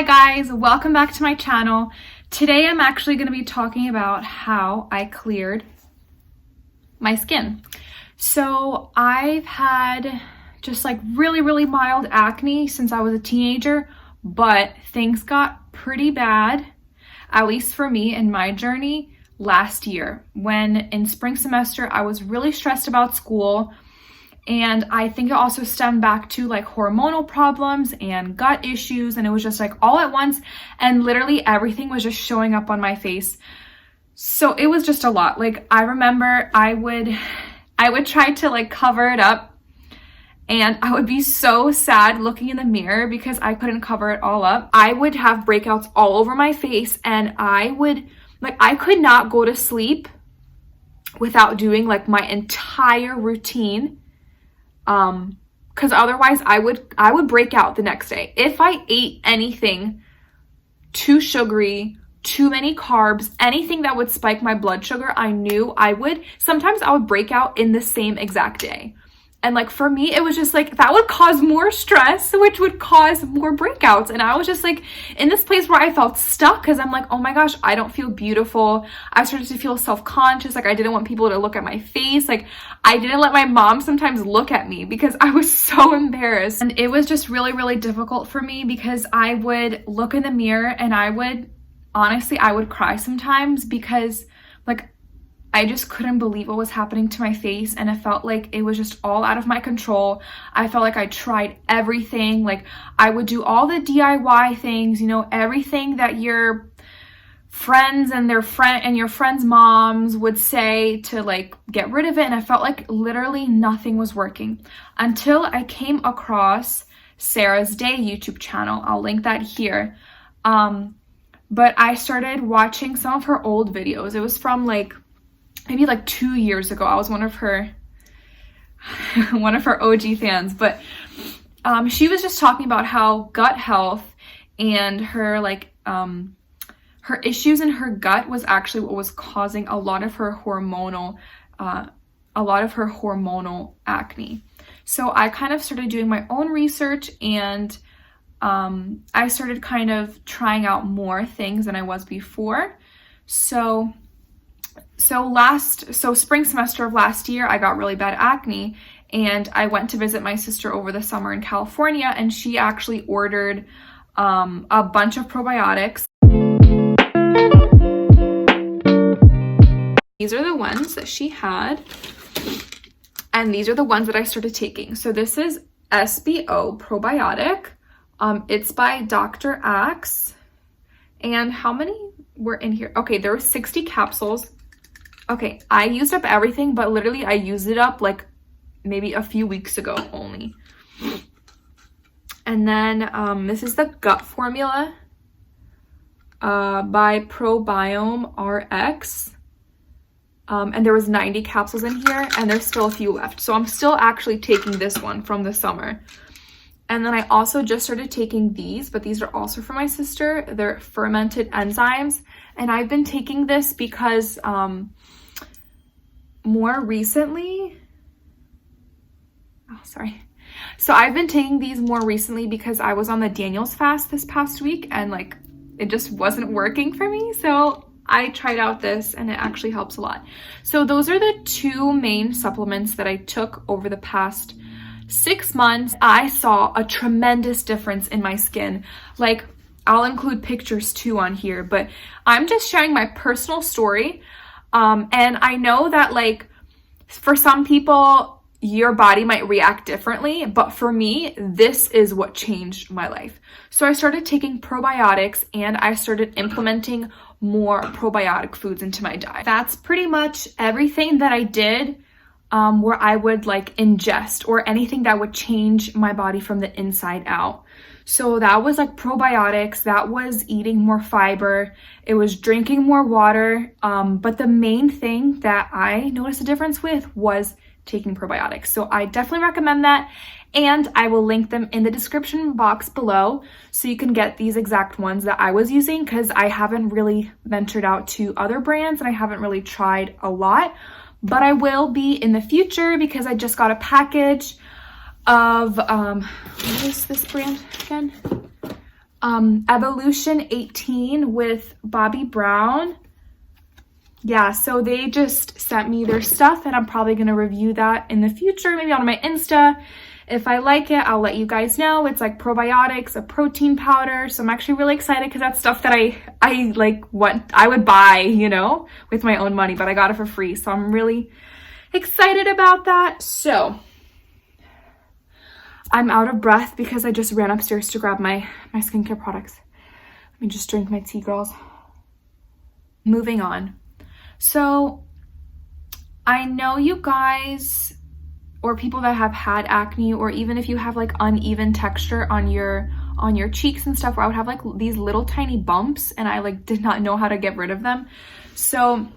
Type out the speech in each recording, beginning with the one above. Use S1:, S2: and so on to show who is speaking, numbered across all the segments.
S1: Hi guys, welcome back to my channel. Today I'm actually going to be talking about how I cleared my skin. So I've had just like really mild acne since I was a teenager, but things got pretty bad, at least for me in my journey, last year when in spring semester I was really stressed about school. And I think it also stemmed back to like hormonal problems and gut issues. And it was just like all at once. And literally everything was just showing up on my face. So it was just a lot. Like I remember I would try to like cover it up. And I would be so sad looking in the mirror because I couldn't cover it all up. I would have breakouts all over my face. And I could not go to sleep without doing like my entire routine. Because otherwise I would break out the next day. If I ate anything too sugary, too many carbs, anything that would spike my blood sugar, I knew sometimes I would break out in the same exact day. And like for me, it was just like that would cause more stress, which would cause more breakouts. And I was just like in this place where I felt stuck because I'm like, oh my gosh, I don't feel beautiful. I started to feel self-conscious. Like I didn't want people to look at my face. Like I didn't let my mom sometimes look at me because I was so embarrassed. And it was just really difficult for me because I would look in the mirror and I would cry sometimes because like I just couldn't believe what was happening to my face, and it felt like it was just all out of my control. I felt like I tried everything. Like I would do all the DIY things, everything that your friends and your friends' moms would say to like get rid of it, and I felt like literally nothing was working until I came across Sarah's Day YouTube channel. I'll link that here. But I started watching some of her old videos. It was from maybe 2 years ago. I was one of her OG fans, but she was just talking about how gut health and her her issues in her gut was actually what was causing a lot of her hormonal acne. So I kind of started doing my own research, and I started kind of trying out more things than I was before. So spring semester of last year, I got really bad acne, and I went to visit my sister over the summer in California, and she actually ordered a bunch of probiotics. These are the ones that she had, and these are the ones that I started taking. So this is SBO probiotic. It's by Dr. Axe. And how many were in here? Okay, there were 60 capsules. Okay, I used up everything, but literally I used it up like maybe a few weeks ago only. And then this is the gut formula by Probiome RX. And there was 90 capsules in here, and there's still a few left. So I'm still actually taking this one from the summer. And then I also just started taking these, but these are also for my sister. They're fermented enzymes. And I've been taking this because more recently, So I've been taking these more recently because I was on the Daniel's fast this past week, and like it just wasn't working for me. So I tried out this, and it actually helps a lot. So those are the two main supplements that I took over the past 6 months. I saw a tremendous difference in my skin. Like I'll include pictures too on here, but I'm just sharing my personal story. And I know that like for some people, your body might react differently, but for me, this is what changed my life. So I started taking probiotics, and I started implementing more probiotic foods into my diet. That's pretty much everything that I did where I would like ingest, or anything that would change my body from the inside out. So that was like probiotics, that was eating more fiber, it was drinking more water. But the main thing that I noticed a difference with was taking probiotics. So I definitely recommend that. And I will link them in the description box below so you can get these exact ones that I was using, because I haven't really ventured out to other brands and I haven't really tried a lot. But I will be in the future because I just got a package of, what is this brand again? Evolution 18 with Bobbi Brown. Yeah, so they just sent me their stuff, and I'm probably going to review that in the future, maybe on my Insta. If I like it, I'll let you guys know. It's like probiotics, a protein powder. So I'm actually really excited because that's stuff that I like what I would buy, you know, with my own money, but I got it for free. So I'm really excited about that. So I'm out of breath because I just ran upstairs to grab my skincare products. Let me just drink my tea, girls. Moving on. So I know you guys, or people that have had acne, or even if you have like uneven texture on your cheeks and stuff, where I would have like these little tiny bumps and I like did not know how to get rid of them. So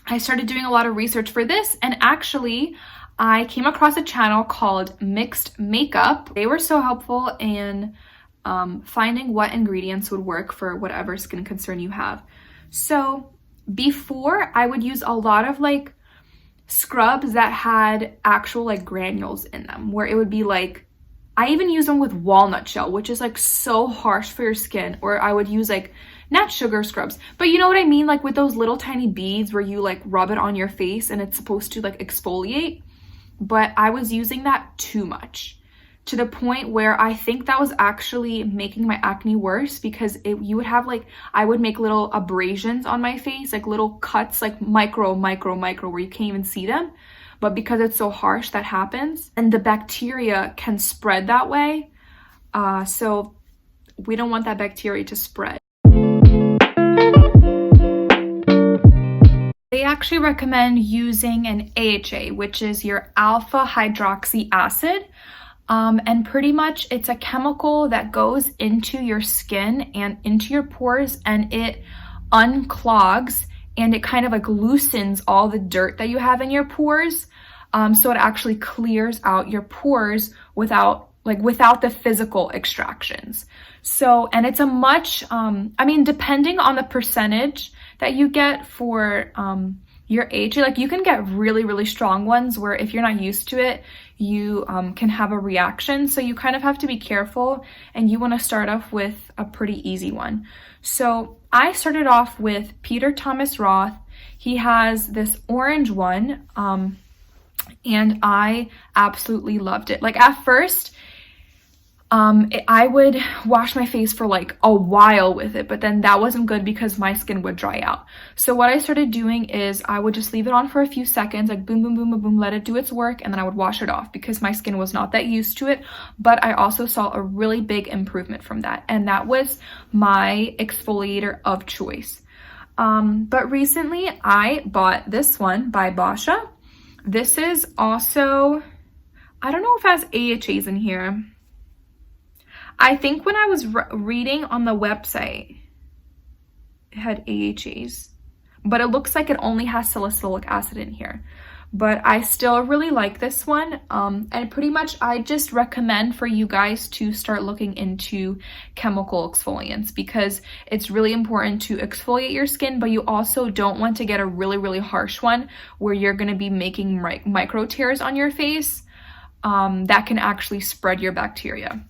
S1: I started doing a lot of research for this, and actually I came across a channel called Mixed Makeup. They were so helpful in finding what ingredients would work for whatever skin concern you have. So before, I would use a lot of like scrubs that had actual like granules in them, where it would be like, I even use them with walnut shell, which is like so harsh for your skin. Or I would use like, not sugar scrubs, but you know what I mean? Like with those little tiny beads where you like rub it on your face and it's supposed to like exfoliate. But I was using that too much, to the point where I think that was actually making my acne worse, because you would have like, I would make little abrasions on my face, like little cuts, like micro, where you can't even see them. But because it's so harsh, that happens. And the bacteria can spread that way. So we don't want that bacteria to spread. They actually recommend using an AHA, which is your alpha hydroxy acid. And pretty much it's a chemical that goes into your skin and into your pores, and it unclogs and it kind of like loosens all the dirt that you have in your pores. So it actually clears out your pores without the physical extractions. So, and it's a much, I mean, depending on the percentage that you get for your AHA, like you can get really, really strong ones where if you're not used to it, you can have a reaction. So you kind of have to be careful, and you want to start off with a pretty easy one. So I started off with Peter Thomas Roth. He has this orange one, and I absolutely loved it. Like at first, I would wash my face for like a while with it, but then that wasn't good because my skin would dry out. So what I started doing is I would just leave it on for a few seconds, like boom, boom, boom, boom, boom, let it do its work, and then I would wash it off because my skin was not that used to it. But I also saw a really big improvement from that, and that was my exfoliator of choice. But recently I bought this one by Basha. This is also, I don't know if it has AHAs in here. I think when I was reading on the website, it had AHAs, but it looks like it only has salicylic acid in here. But I still really like this one. And pretty much I just recommend for you guys to start looking into chemical exfoliants, because it's really important to exfoliate your skin, but you also don't want to get a really, really harsh one where you're going to be making micro tears on your face that can actually spread your bacteria.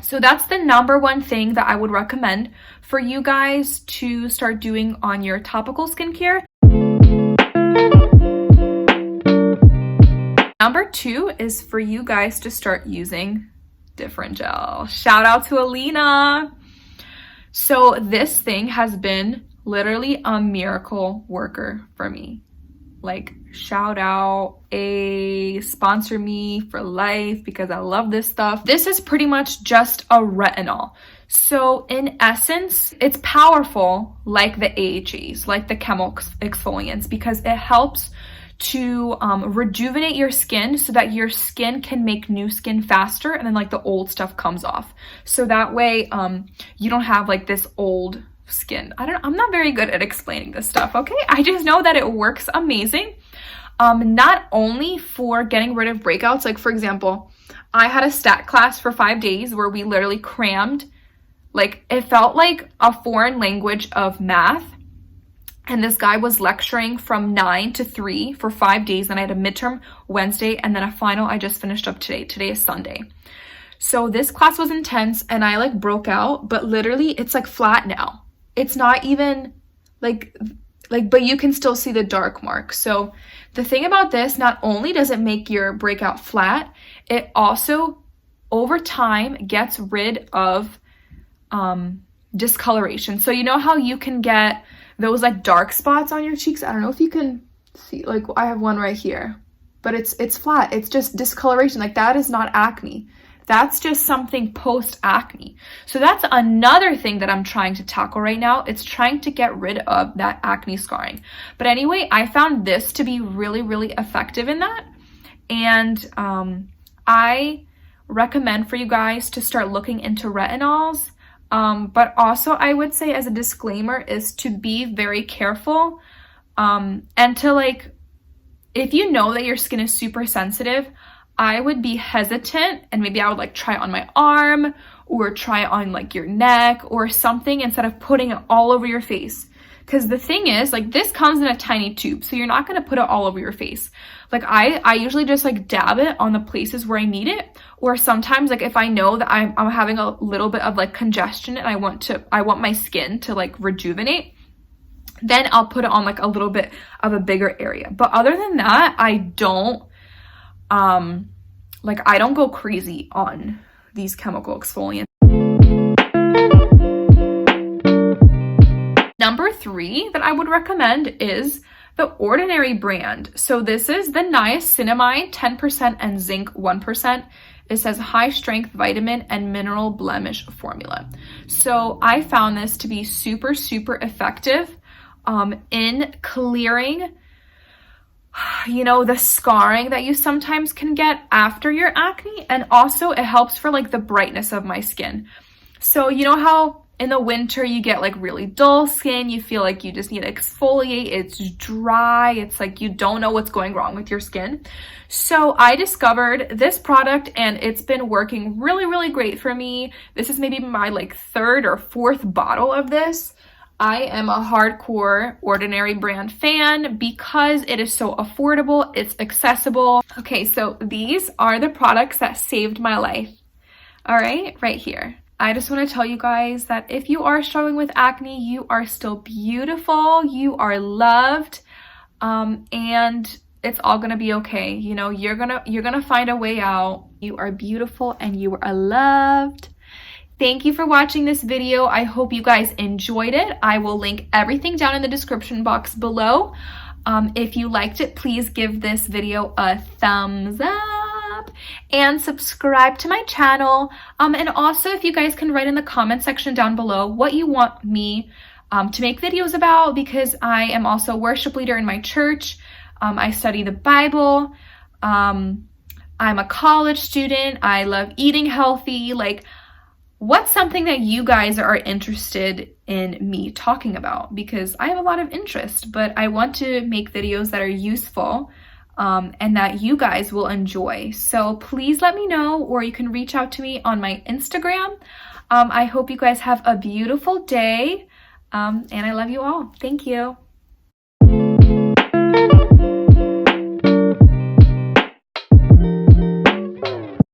S1: So that's the number one thing that I would recommend for you guys to start doing on your topical skincare. Number two is for you guys to start using different gel. Shout out to Alina. So this thing has been literally a miracle worker for me. Like, shout out, sponsor me for life, because I love this stuff. This is pretty much just a retinol. So in essence, it's powerful like the AHAs, like the chemical exfoliants, because it helps to rejuvenate your skin so that your skin can make new skin faster, and then like the old stuff comes off. So that way you don't have like this old skin. I'm not very good at explaining this stuff, okay? I just know that it works amazing. Not only for getting rid of breakouts, like for example, I had a stat class for 5 days where we literally crammed, like it felt like a foreign language of math. And this guy was lecturing from 9 to 3 for 5 days. And I had a midterm Wednesday and then a final I just finished up today. Today is Sunday. So this class was intense and I like broke out, but literally it's like flat now. It's not even like, but you can still see the dark mark. So the thing about this, not only does it make your breakout flat, it also over time gets rid of discoloration. So you know how you can get those like dark spots on your cheeks? I don't know if you can see, like I have one right here, but it's flat. It's just discoloration. Like that is not acne. That's just something post-acne. So that's another thing that I'm trying to tackle right now. It's trying to get rid of that acne scarring. But anyway, I found this to be really, really effective in that. And I recommend for you guys to start looking into retinols. But also I would say as a disclaimer is to be very careful and to like, if you know that your skin is super sensitive, I would be hesitant and maybe I would like try it on my arm or try it on like your neck or something instead of putting it all over your face. Because the thing is, like this comes in a tiny tube, so you're not going to put it all over your face. Like I usually just like dab it on the places where I need it, or sometimes like if I know that I'm having a little bit of like congestion and I want my skin to like rejuvenate, then I'll put it on like a little bit of a bigger area. But other than that, I don't go crazy on these chemical exfoliants. Number 3 that I would recommend is the Ordinary brand. So this is the niacinamide 10% and zinc 1%. It says high strength vitamin and mineral blemish formula. So I found this to be super, super effective in clearing the scarring that you sometimes can get after your acne. And also it helps for like the brightness of my skin. So you know how in the winter you get like really dull skin, you feel like you just need to exfoliate, it's dry, it's like you don't know what's going wrong with your skin. So I discovered this product and it's been working really, really great for me. This is maybe my like 3rd or 4th bottle of this. I am a hardcore Ordinary brand fan because it is so affordable, it's accessible. Okay, so these are the products that saved my life. All right, right here. I just want to tell you guys that if you are struggling with acne, you are still beautiful, you are loved, and it's all gonna be okay. You know, you're gonna find a way out. You are beautiful and you are loved. Thank you for watching this video. I hope you guys enjoyed it. I will link everything down in the description box below. If you liked it, please give this video a thumbs up and subscribe to my channel. And also, if you guys can write in the comment section down below what you want me to make videos about, because I am also a worship leader in my church. I study the Bible. I'm a college student. I love eating healthy. Like, what's something that you guys are interested in me talking about? Because I have a lot of interest, but I want to make videos that are useful and that you guys will enjoy. So please let me know, or you can reach out to me on my Instagram. I hope you guys have a beautiful day, and I love you all. Thank you.